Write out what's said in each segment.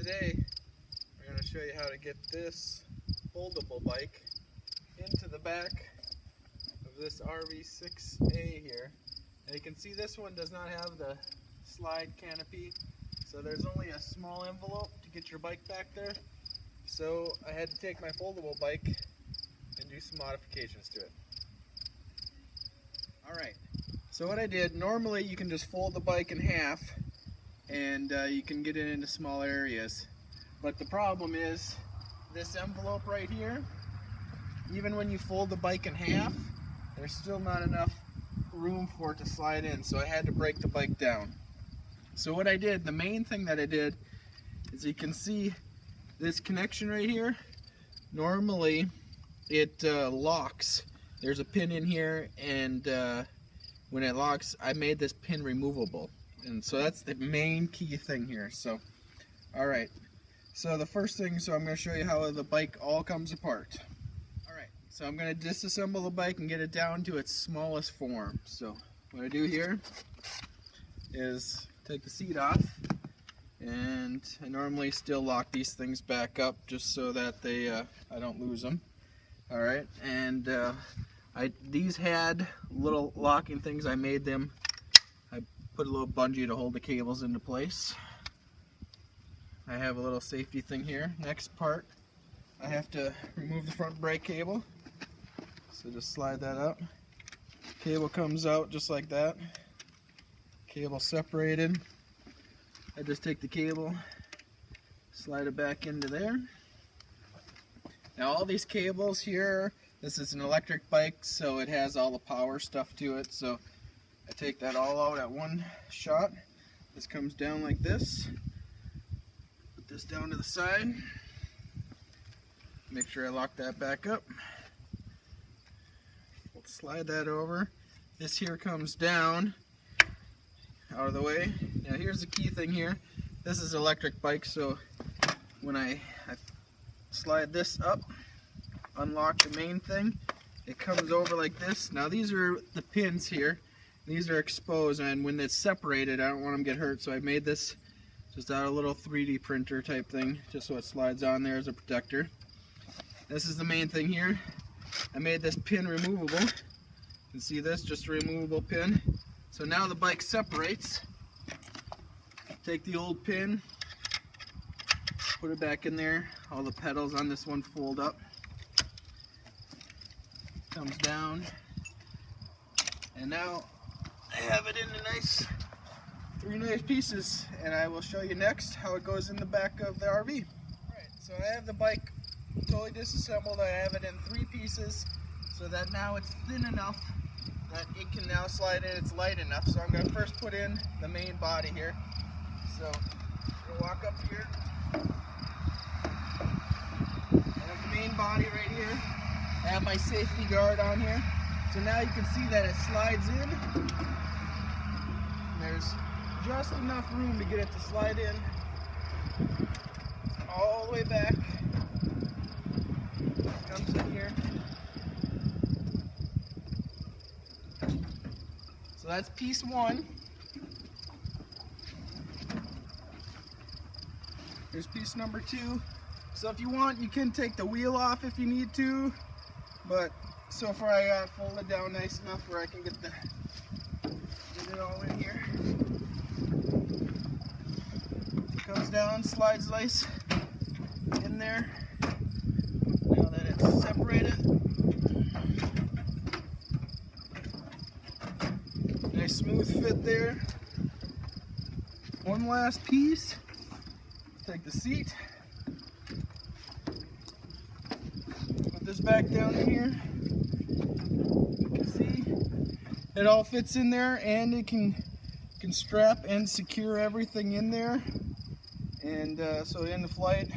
today we're going to show you how to get this foldable bike into the back of this Rv6A here. And you can see this one does not have the slide canopy, so there's only a small envelope to get your bike back there. So I had to take my foldable bike and do some modifications to it. Alright, so what I did, normally you can just fold the bike in half and you can get it into small areas. But the problem is this envelope right here, even when you fold the bike in half, there's still not enough room for it to slide in, so I had to break the bike down. So what I did, the main thing that I did, is you can see this connection right here. Normally it locks. There's a pin in here, and when it locks, I made this pin removable. And so that's the main key thing here. So, alright. So the first thing, I'm going to show you how the bike all comes apart. Alright, so I'm going to disassemble the bike and get it down to its smallest form. So what I do here is take the seat off, and I normally still lock these things back up just so that they I don't lose them. Alright, and these had little locking things. I made them. I put a little bungee to hold the cables into place. I have a little safety thing here. Next part, I have to remove the front brake cable. So just slide that up. Cable comes out just like that. Cable separated. I just take the cable, slide it back into there. Now all these cables here, this is an electric bike, so it has all the power stuff to it. So I take that all out at one shot. This comes down like this. Put this down to the side. Make sure I lock that back up. We'll slide that over. This here comes down out of the way. Now here's the key thing here. This is an electric bike, so when I slide this up, unlock the main thing, it comes over like this. Now these are the pins here. These are exposed, and when it's separated, I don't want them to get hurt, so I made this just out of a little 3D printer type thing, just so it slides on there as a protector. This is the main thing here. I made this pin removable. You can see this, just a removable pin. So now the bike separates. Take the old pin, put it back in there. All the pedals on this one fold up. Comes down. And now I have it in three nice pieces, and I will show you next how it goes in the back of the RV. Alright, so I have the bike totally disassembled. I have it in 3 pieces so that now it's thin enough that it can now slide in. It's light enough. So I'm going to first put in the main body here. So we'll walk up here. I have the main body right here. I have my safety guard on here. So now you can see that it slides in. There's just enough room to get it to slide in all the way back. Comes in here. So that's piece 1. Here's piece number 2. So if you want, you can take the wheel off if you need to, but so far I got it folded down nice enough where I can get it all in here. Comes down, slides nice in there. Now that it's separated, nice smooth fit there. One last piece. Take the seat. Put this back down in here. You can see it all fits in there, and it can strap and secure everything in there. And so in the flight,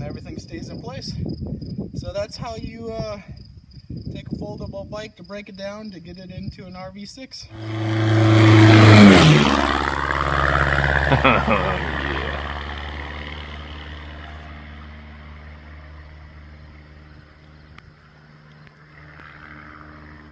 everything stays in place. So that's how you take a foldable bike to break it down to get it into an Rv6.